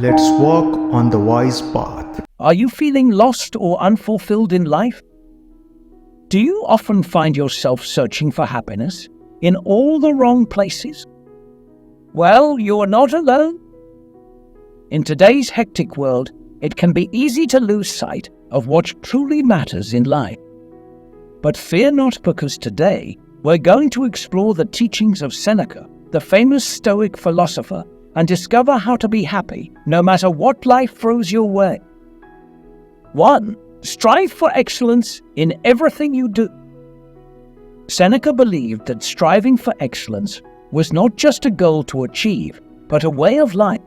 Let's walk on the wise path. Are you feeling lost or unfulfilled in life? Do you often find yourself searching for happiness in all the wrong places? Well, you are not alone. In today's hectic world, it can be easy to lose sight of what truly matters in life. But fear not, because today we're going to explore the teachings of Seneca, the famous Stoic philosopher, and discover how to be happy no matter what life throws your way. 1. Strive for excellence in everything you do. Seneca believed that striving for excellence was not just a goal to achieve, but a way of life.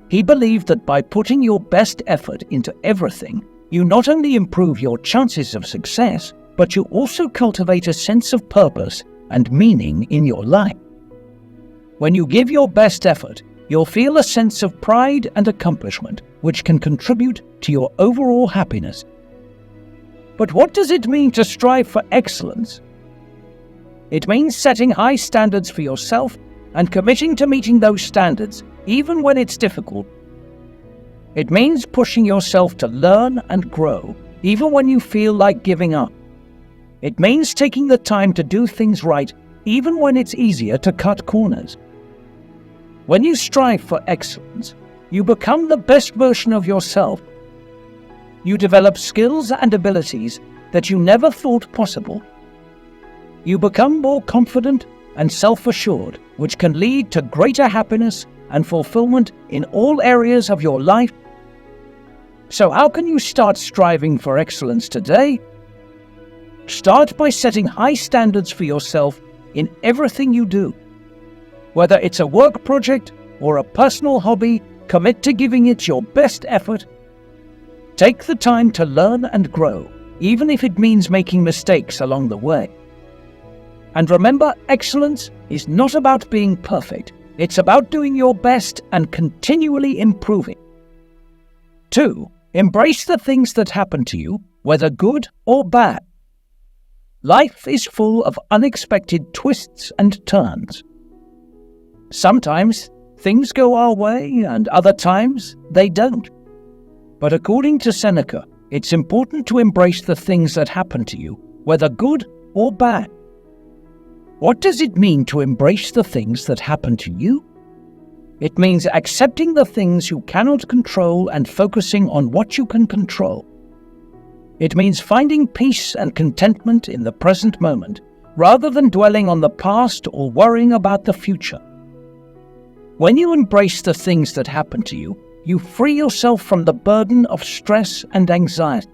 He believed that by putting your best effort into everything, you not only improve your chances of success, but you also cultivate a sense of purpose and meaning in your life. When you give your best effort, you'll feel a sense of pride and accomplishment, which can contribute to your overall happiness. But what does it mean to strive for excellence? It means setting high standards for yourself and committing to meeting those standards even when it's difficult. It means pushing yourself to learn and grow even when you feel like giving up. It means taking the time to do things right even when it's easier to cut corners. When you strive for excellence, you become the best version of yourself. You develop skills and abilities that you never thought possible. You become more confident and self-assured, which can lead to greater happiness and fulfillment in all areas of your life. So how can you start striving for excellence today? Start by setting high standards for yourself in everything you do. Whether it's a work project or a personal hobby, commit to giving it your best effort. Take the time to learn and grow, even if it means making mistakes along the way. And remember, excellence is not about being perfect. It's about doing your best and continually improving. 2. Embrace the things that happen to you, whether good or bad. Life is full of unexpected twists and turns. Sometimes things go our way and other times they don't. But according to Seneca, it's important to embrace the things that happen to you, whether good or bad. What does it mean to embrace the things that happen to you? It means accepting the things you cannot control and focusing on what you can control. It means finding peace and contentment in the present moment, rather than dwelling on the past or worrying about the future. When you embrace the things that happen to you, you free yourself from the burden of stress and anxiety.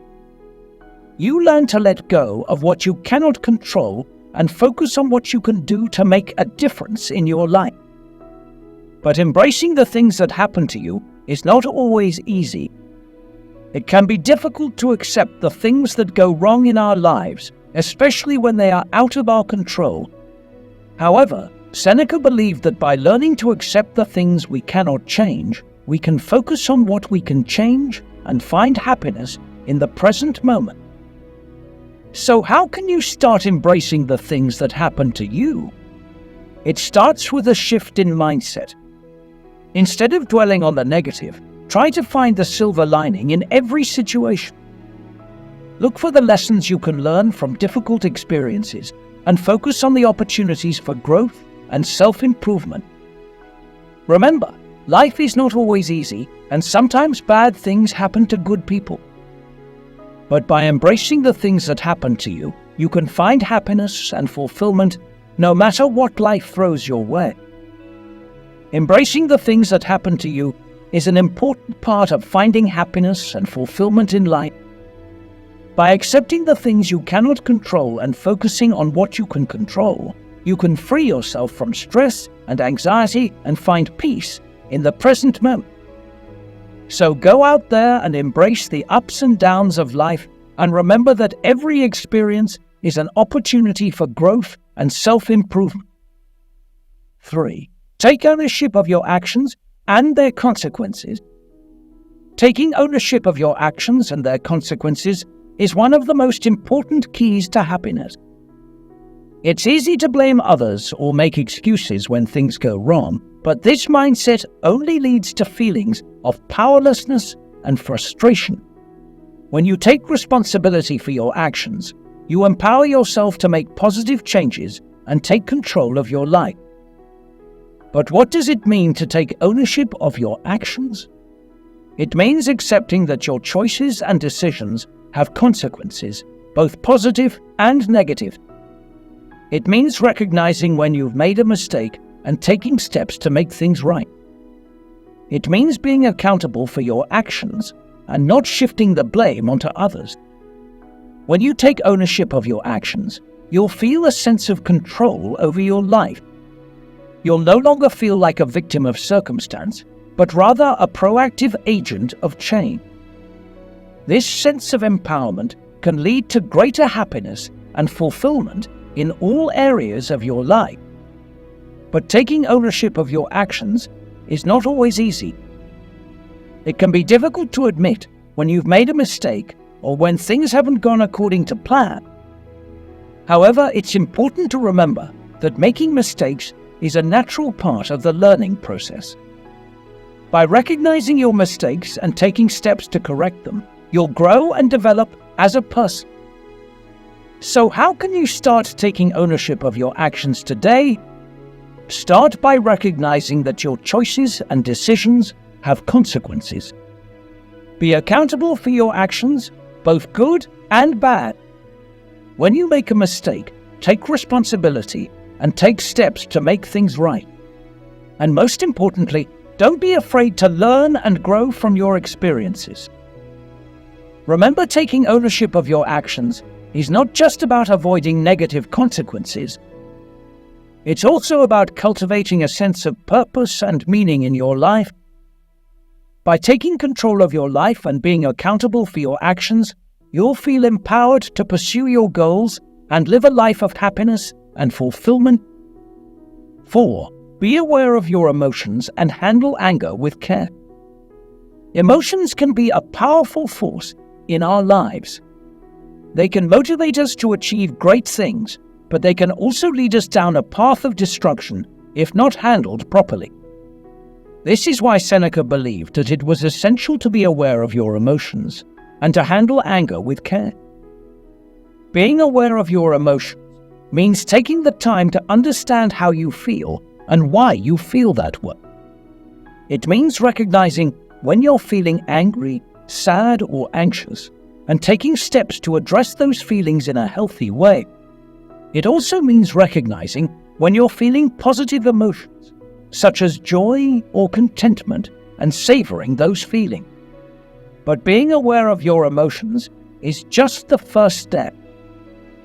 You learn to let go of what you cannot control and focus on what you can do to make a difference in your life. But embracing the things that happen to you is not always easy. It can be difficult to accept the things that go wrong in our lives, especially when they are out of our control. However, Seneca believed that by learning to accept the things we cannot change, we can focus on what we can change and find happiness in the present moment. So how can you start embracing the things that happen to you? It starts with a shift in mindset. Instead of dwelling on the negative, try to find the silver lining in every situation. Look for the lessons you can learn from difficult experiences and focus on the opportunities for growth and self-improvement. Remember, life is not always easy, and sometimes bad things happen to good people. But by embracing the things that happen to you, you can find happiness and fulfillment no matter what life throws your way. Embracing the things that happen to you is an important part of finding happiness and fulfillment in life. By accepting the things you cannot control and focusing on what you can control, you can free yourself from stress and anxiety and find peace in the present moment. So go out there and embrace the ups and downs of life, and remember that every experience is an opportunity for growth and self-improvement. 3. Take ownership of your actions and their consequences. Taking ownership of your actions and their consequences is one of the most important keys to happiness. It's easy to blame others or make excuses when things go wrong, But this mindset only leads to feelings of powerlessness and frustration. When you take responsibility for your actions, you empower yourself to make positive changes and take control of your life. But what does it mean to take ownership of your actions? It means accepting that your choices and decisions have consequences, both positive and negative. It means recognizing when you've made a mistake and taking steps to make things right. It means being accountable for your actions and not shifting the blame onto others. When you take ownership of your actions, you'll feel a sense of control over your life. You'll no longer feel like a victim of circumstance, but rather a proactive agent of change. This sense of empowerment can lead to greater happiness and fulfillment in all areas of your life. But taking ownership of your actions is not always easy. It can be difficult to admit when you've made a mistake or when things haven't gone according to plan. However, it's important to remember that making mistakes is a natural part of the learning process. By recognizing your mistakes and taking steps to correct them, you'll grow and develop as a person. So how can you start taking ownership of your actions today? Start by recognizing that your choices and decisions have consequences. Be accountable for your actions, both good and bad. When you make a mistake, take responsibility and take steps to make things right. And most importantly, don't be afraid to learn and grow from your experiences. Remember, taking ownership of your actions is not just about avoiding negative consequences. It's also about cultivating a sense of purpose and meaning in your life. By taking control of your life and being accountable for your actions, you'll feel empowered to pursue your goals and live a life of happiness and fulfillment. 4. Be aware of your emotions and handle anger with care. Emotions can be a powerful force in our lives. They can motivate us to achieve great things, but they can also lead us down a path of destruction if not handled properly. This is why Seneca believed that it was essential to be aware of your emotions and to handle anger with care. Being aware of your emotions means taking the time to understand how you feel and why you feel that way. It means recognizing when you're feeling angry, sad, or anxious, and taking steps to address those feelings in a healthy way. It also means recognizing when you're feeling positive emotions, such as joy or contentment, and savoring those feelings. But being aware of your emotions is just the first step.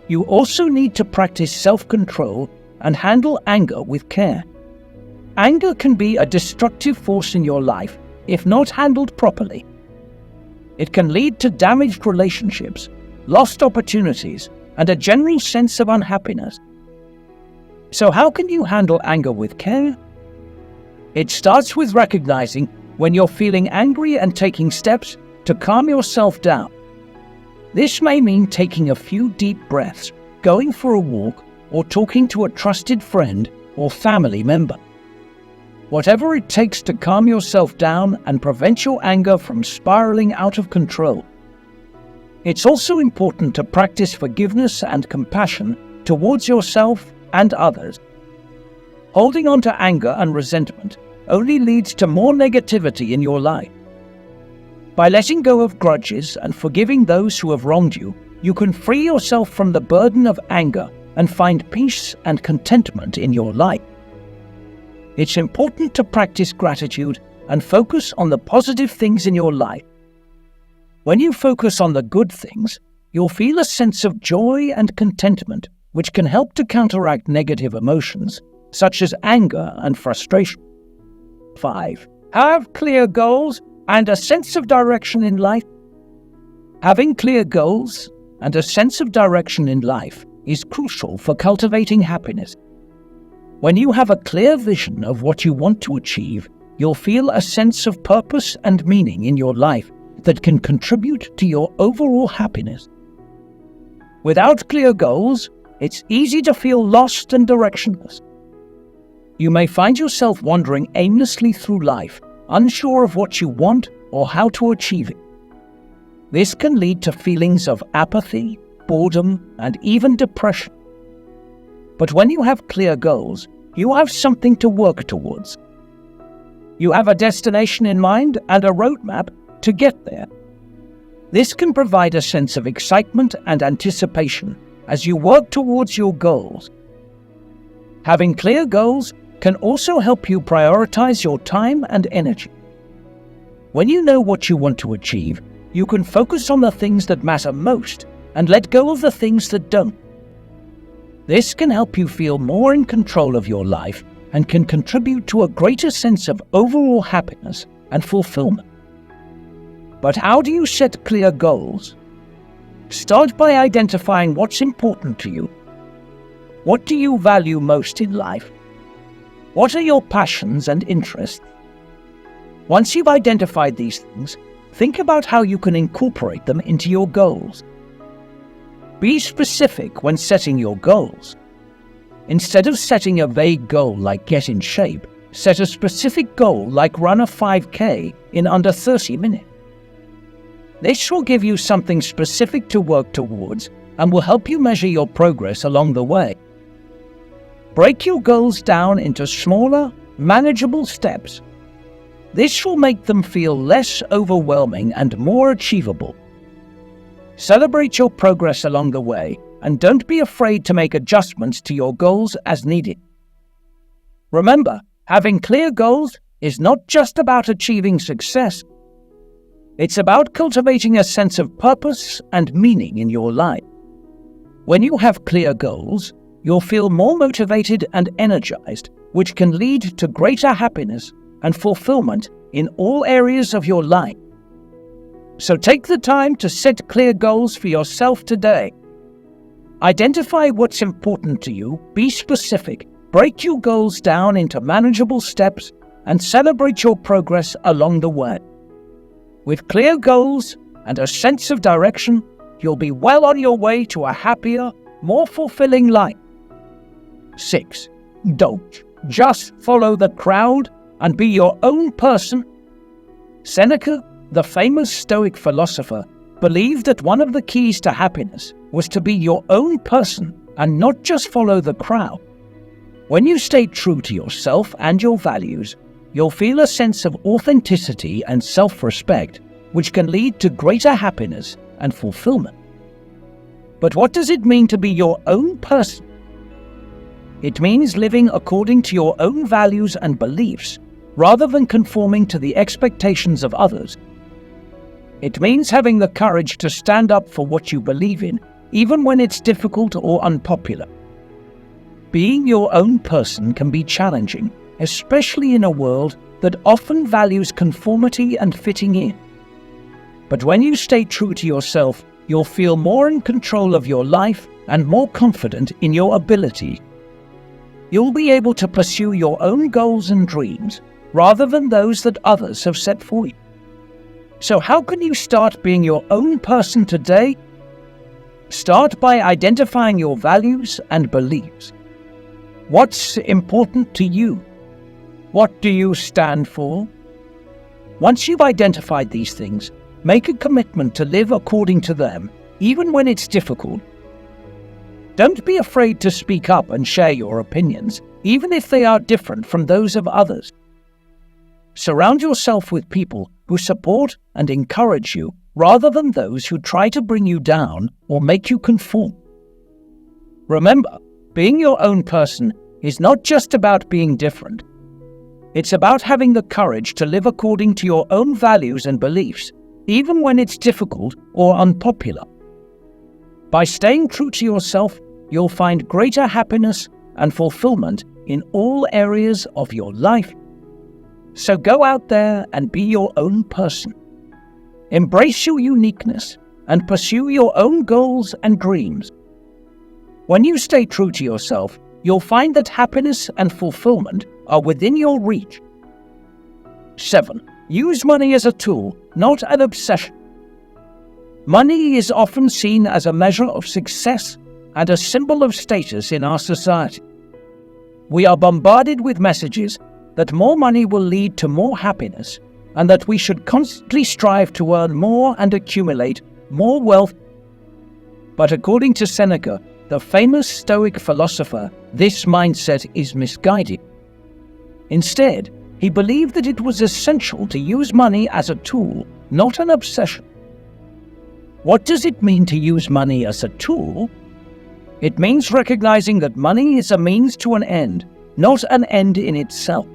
You also need to practice self-control and handle anger with care. Anger can be a destructive force in your life if not handled properly. It can lead to damaged relationships, lost opportunities, and a general sense of unhappiness. So how can you handle anger with care? It starts with recognizing when you're feeling angry and taking steps to calm yourself down. This may mean taking a few deep breaths, going for a walk, or talking to a trusted friend or family member. Whatever it takes to calm yourself down and prevent your anger from spiraling out of control. It's also important to practice forgiveness and compassion towards yourself and others. Holding on to anger and resentment only leads to more negativity in your life. By letting go of grudges and forgiving those who have wronged you, you can free yourself from the burden of anger and find peace and contentment in your life. It's important to practice gratitude and focus on the positive things in your life. When you focus on the good things, you'll feel a sense of joy and contentment, which can help to counteract negative emotions, such as anger and frustration. 5. Have clear goals and a sense of direction in life. Having clear goals and a sense of direction in life is crucial for cultivating happiness. When you have a clear vision of what you want to achieve, you'll feel a sense of purpose and meaning in your life that can contribute to your overall happiness. Without clear goals, it's easy to feel lost and directionless. you may find yourself wandering aimlessly through life, unsure of what you want or how to achieve it. This can lead to feelings of apathy, boredom, and even depression. But when you have clear goals, you have something to work towards. You have a destination in mind and a roadmap to get there. This can provide a sense of excitement and anticipation as you work towards your goals. Having clear goals can also help you prioritize your time and energy. When you know what you want to achieve, you can focus on the things that matter most and let go of the things that don't. This can help you feel more in control of your life and can contribute to a greater sense of overall happiness and fulfillment. But how do you set clear goals? Start by identifying what's important to you. What do you value most in life? What are your passions and interests? Once you've identified these things, think about how you can incorporate them into your goals. Be specific when setting your goals. Instead of setting a vague goal like get in shape, set a specific goal like run a 5K in under 30 minutes. This will give you something specific to work towards and will help you measure your progress along the way. Break your goals down into smaller, manageable steps. This will make them feel less overwhelming and more achievable. Celebrate your progress along the way and don't be afraid to make adjustments to your goals as needed. Remember, having clear goals is not just about achieving success. It's about cultivating a sense of purpose and meaning in your life. When you have clear goals, you'll feel more motivated and energized, which can lead to greater happiness and fulfillment in all areas of your life. So take the time to set clear goals for yourself today. Identify what's important to you, be specific, break your goals down into manageable steps, and celebrate your progress along the way. With clear goals and a sense of direction, you'll be well on your way to a happier, more fulfilling life. 6. Don't just follow the crowd and be your own person. Seneca, the famous Stoic philosopher, believed that one of the keys to happiness was to be your own person and not just follow the crowd. When you stay true to yourself and your values, you'll feel a sense of authenticity and self-respect, which can lead to greater happiness and fulfillment. But what does it mean to be your own person? It means living according to your own values and beliefs, rather than conforming to the expectations of others. It means having the courage to stand up for what you believe in, even when it's difficult or unpopular. Being your own person can be challenging, especially in a world that often values conformity and fitting in. But when you stay true to yourself, you'll feel more in control of your life and more confident in your ability. You'll be able to pursue your own goals and dreams, rather than those that others have set for you. So how can you start being your own person today? Start by identifying your values and beliefs. What's important to you? What do you stand for? Once you've identified these things, make a commitment to live according to them, even when it's difficult. Don't be afraid to speak up and share your opinions, even if they are different from those of others. Surround yourself with people who support and encourage you, rather than those who try to bring you down or make you conform. Remember, being your own person is not just about being different. It's about having the courage to live according to your own values and beliefs, even when it's difficult or unpopular. By staying true to yourself, you'll find greater happiness and fulfillment in all areas of your life. So go out there and be your own person. Embrace your uniqueness and pursue your own goals and dreams. When you stay true to yourself, you'll find that happiness and fulfillment are within your reach. 7. Use money as a tool, not an obsession. Money is often seen as a measure of success and a symbol of status in our society. we are bombarded with messages that more money will lead to more happiness and that we should constantly strive to earn more and accumulate more wealth. But according to Seneca, the famous Stoic philosopher, this mindset is misguided. Instead, he believed that it was essential to use money as a tool, not an obsession. What does it mean to use money as a tool? It means recognizing that money is a means to an end, not an end in itself.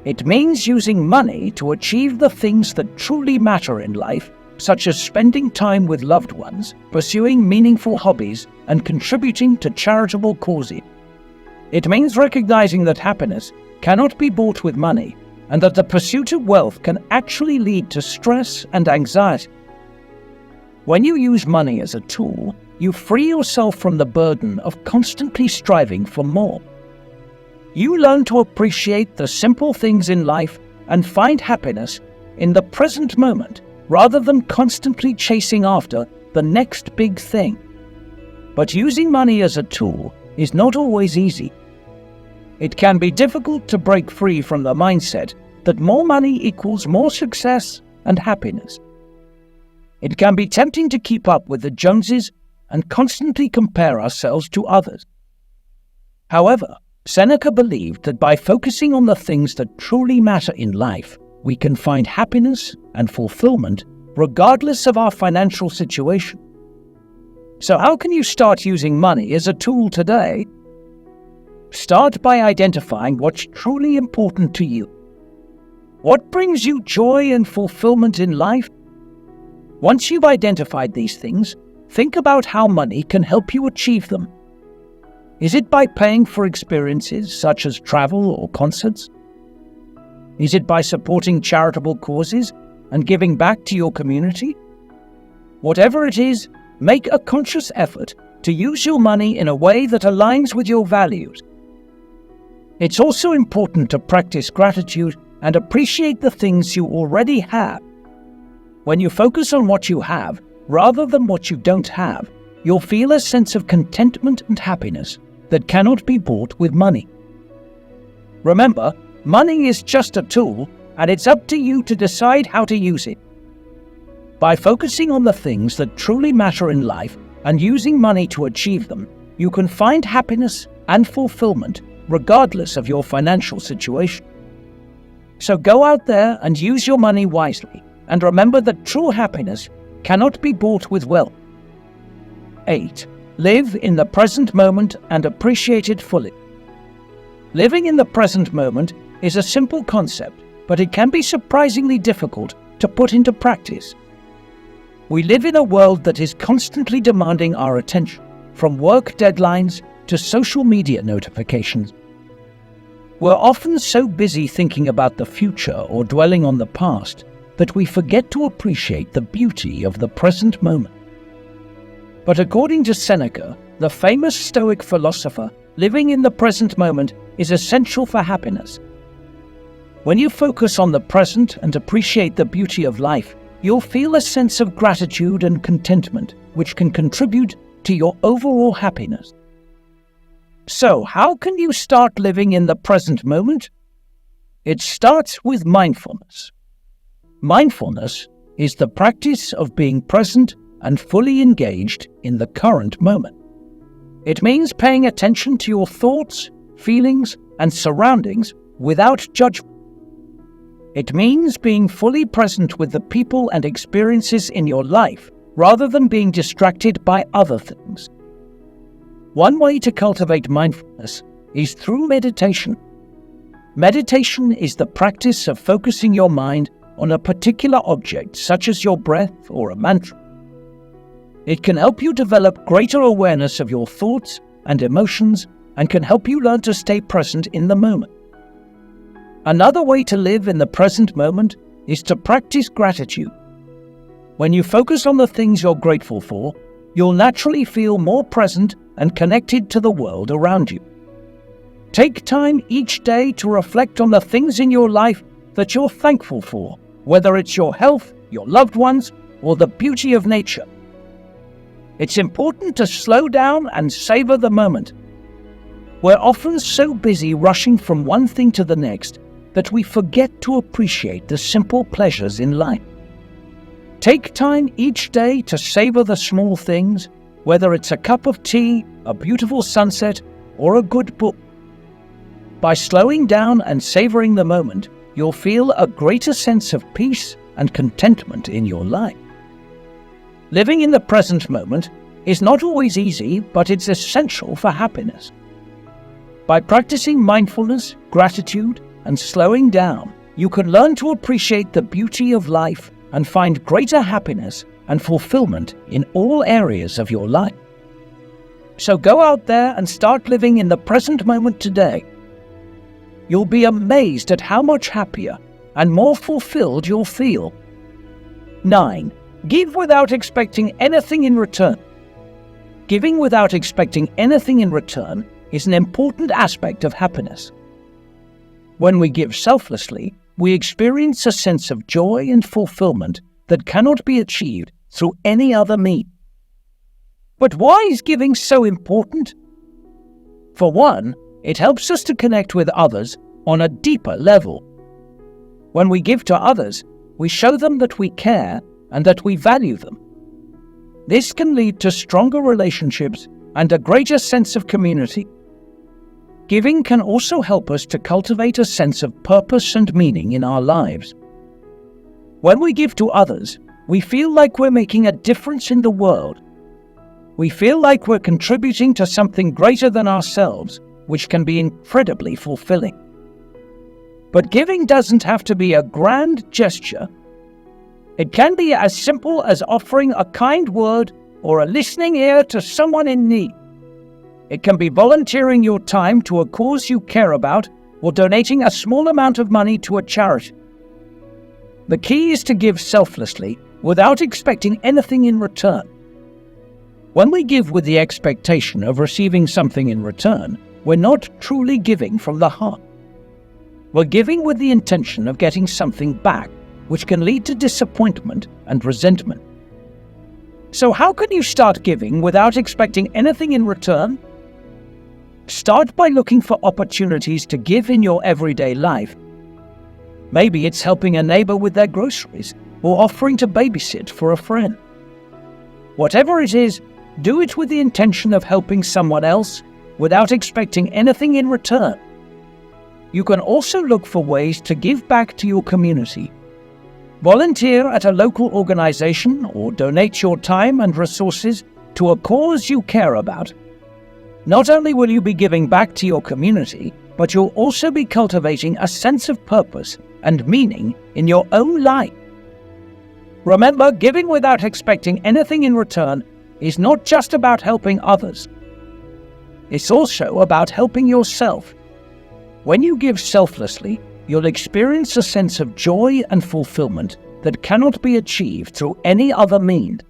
It means using money to achieve the things that truly matter in life, such as spending time with loved ones, pursuing meaningful hobbies, and contributing to charitable causes. It means recognizing that happiness cannot be bought with money, and that the pursuit of wealth can actually lead to stress and anxiety. When you use money as a tool, you free yourself from the burden of constantly striving for more. You learn to appreciate the simple things in life and find happiness in the present moment, rather than constantly chasing after the next big thing. But using money as a tool is not always easy. It can be difficult to break free from the mindset that more money equals more success and happiness. It can be tempting to keep up with the Joneses and constantly compare ourselves to others. However, Seneca believed that by focusing on the things that truly matter in life, we can find happiness and fulfillment regardless of our financial situation. So how can you start using money as a tool today? Start by identifying what's truly important to you. What brings you joy and fulfillment in life? Once you've identified these things, think about how money can help you achieve them. Is it by paying for experiences such as travel or concerts? Is it by supporting charitable causes and giving back to your community? Whatever it is, make a conscious effort to use your money in a way that aligns with your values. It's also important to practice gratitude and appreciate the things you already have. When you focus on what you have, rather than what you don't have, you'll feel a sense of contentment and happiness that cannot be bought with money. Remember, money is just a tool, and it's up to you to decide how to use it. By focusing on the things that truly matter in life and using money to achieve them, you can find happiness and fulfillment regardless of your financial situation. So go out there and use your money wisely, and remember that true happiness cannot be bought with wealth. 8. Live in the present moment and appreciate it fully. Living in the present moment is a simple concept, but it can be surprisingly difficult to put into practice. We live in a world that is constantly demanding our attention, from work deadlines to social media notifications. We're often so busy thinking about the future or dwelling on the past that we forget to appreciate the beauty of the present moment. But according to Seneca, the famous Stoic philosopher, living in the present moment is essential for happiness. When you focus on the present and appreciate the beauty of life, you'll feel a sense of gratitude and contentment, which can contribute to your overall happiness. So, how can you start living in the present moment? It starts with mindfulness. Mindfulness is the practice of being present and fully engaged in the current moment. It means paying attention to your thoughts, feelings, and surroundings without judgment. It means being fully present with the people and experiences in your life rather than being distracted by other things. One way to cultivate mindfulness is through meditation. Meditation is the practice of focusing your mind on a particular object, such as your breath or a mantra. It can help you develop greater awareness of your thoughts and emotions and can help you learn to stay present in the moment. Another way to live in the present moment is to practice gratitude. When you focus on the things you're grateful for, you'll naturally feel more present and connected to the world around you. Take time each day to reflect on the things in your life that you're thankful for, whether it's your health, your loved ones, or the beauty of nature. It's important to slow down and savor the moment. We're often so busy rushing from one thing to the next that we forget to appreciate the simple pleasures in life. Take time each day to savor the small things, whether it's a cup of tea, a beautiful sunset, or a good book. By slowing down and savoring the moment, you'll feel a greater sense of peace and contentment in your life. Living in the present moment is not always easy, but it's essential for happiness. By practicing mindfulness, gratitude, and slowing down, you can learn to appreciate the beauty of life and find greater happiness and fulfillment in all areas of your life. So go out there and start living in the present moment today. You'll be amazed at how much happier and more fulfilled you'll feel. 9. Give without expecting anything in return. Giving without expecting anything in return is an important aspect of happiness. When we give selflessly, we experience a sense of joy and fulfillment that cannot be achieved through any other means. But why is giving so important? For one, it helps us to connect with others on a deeper level. When we give to others, we show them that we care and that we value them. This can lead to stronger relationships and a greater sense of community. Giving can also help us to cultivate a sense of purpose and meaning in our lives. When we give to others, we feel like we're making a difference in the world. We feel like we're contributing to something greater than ourselves, which can be incredibly fulfilling. But giving doesn't have to be a grand gesture. It can be as simple as offering a kind word or a listening ear to someone in need. It can be volunteering your time to a cause you care about or donating a small amount of money to a charity. The key is to give selflessly without expecting anything in return. When we give with the expectation of receiving something in return, we're not truly giving from the heart. We're giving with the intention of getting something back, which can lead to disappointment and resentment. So how can you start giving without expecting anything in return? Start by looking for opportunities to give in your everyday life. Maybe it's helping a neighbor with their groceries or offering to babysit for a friend. Whatever it is, do it with the intention of helping someone else without expecting anything in return. You can also look for ways to give back to your community. Volunteer at a local organization or donate your time and resources to a cause you care about. Not only will you be giving back to your community, but you'll also be cultivating a sense of purpose and meaning in your own life. Remember, giving without expecting anything in return is not just about helping others. It's also about helping yourself. When you give selflessly, you'll experience a sense of joy and fulfillment that cannot be achieved through any other means.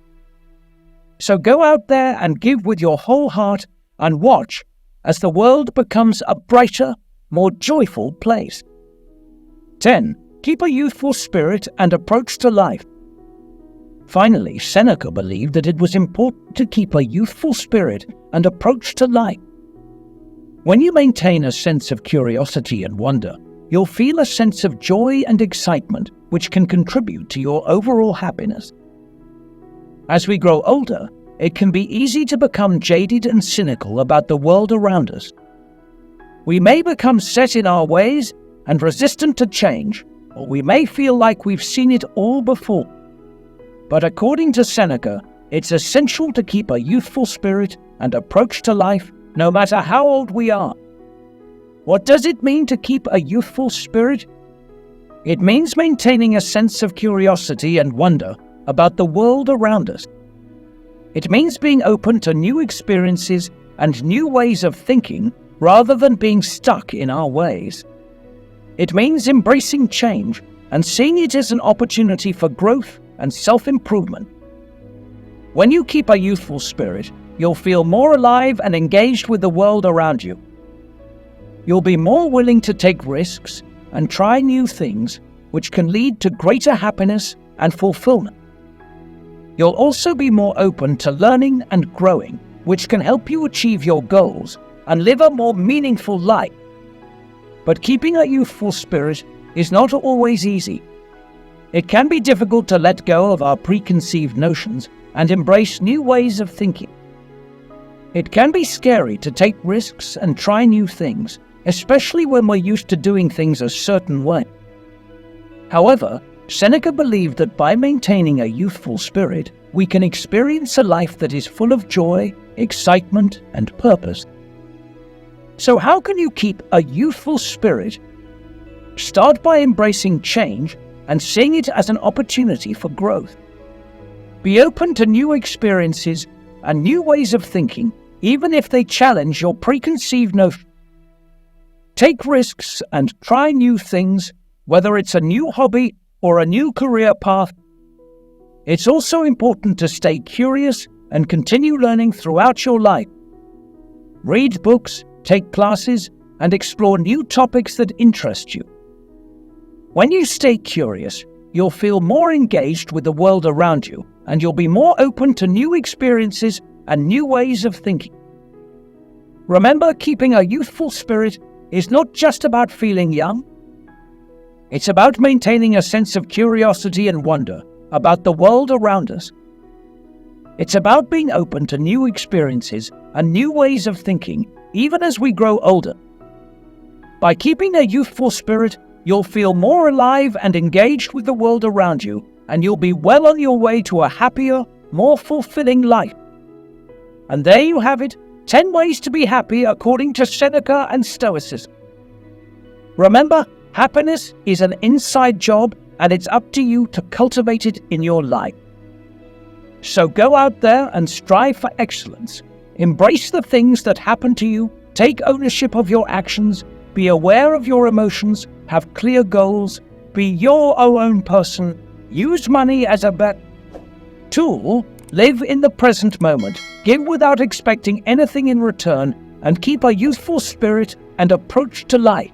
So go out there and give with your whole heart and watch as the world becomes a brighter, more joyful place. 10. Keep a youthful spirit and approach to life. Finally, Seneca believed that it was important to keep a youthful spirit and approach to life. When you maintain a sense of curiosity and wonder, you'll feel a sense of joy and excitement which can contribute to your overall happiness. As we grow older, it can be easy to become jaded and cynical about the world around us. We may become set in our ways and resistant to change, or we may feel like we've seen it all before. But according to Seneca, it's essential to keep a youthful spirit and approach to life no matter how old we are. What does it mean to keep a youthful spirit? It means maintaining a sense of curiosity and wonder about the world around us. It means being open to new experiences and new ways of thinking rather than being stuck in our ways. It means embracing change and seeing it as an opportunity for growth and self-improvement. When you keep a youthful spirit, you'll feel more alive and engaged with the world around you. You'll be more willing to take risks and try new things, which can lead to greater happiness and fulfillment. You'll also be more open to learning and growing, which can help you achieve your goals and live a more meaningful life. But keeping a youthful spirit is not always easy. It can be difficult to let go of our preconceived notions and embrace new ways of thinking. It can be scary to take risks and try new things, especially when we're used to doing things a certain way. However, Seneca believed that by maintaining a youthful spirit, we can experience a life that is full of joy, excitement, and purpose. So how can you keep a youthful spirit? Start by embracing change and seeing it as an opportunity for growth. Be open to new experiences and new ways of thinking, even if they challenge your preconceived notions. Take risks and try new things, whether it's a new hobby or a new career path. It's also important to stay curious and continue learning throughout your life. Read books, take classes, and explore new topics that interest you. When you stay curious, you'll feel more engaged with the world around you, and you'll be more open to new experiences and new ways of thinking. Remember, keeping a youthful spirit is not just about feeling young. It's about maintaining a sense of curiosity and wonder about the world around us. It's about being open to new experiences and new ways of thinking, even as we grow older. By keeping a youthful spirit, you'll feel more alive and engaged with the world around you, and you'll be well on your way to a happier, more fulfilling life. And there you have it, 10 ways to be happy according to Seneca and Stoicism. Remember, happiness is an inside job, and it's up to you to cultivate it in your life. So go out there and strive for excellence. Embrace the things that happen to you, take ownership of your actions, be aware of your emotions, have clear goals, be your own person, use money as a tool, live in the present moment, give without expecting anything in return, and keep a youthful spirit and approach to life.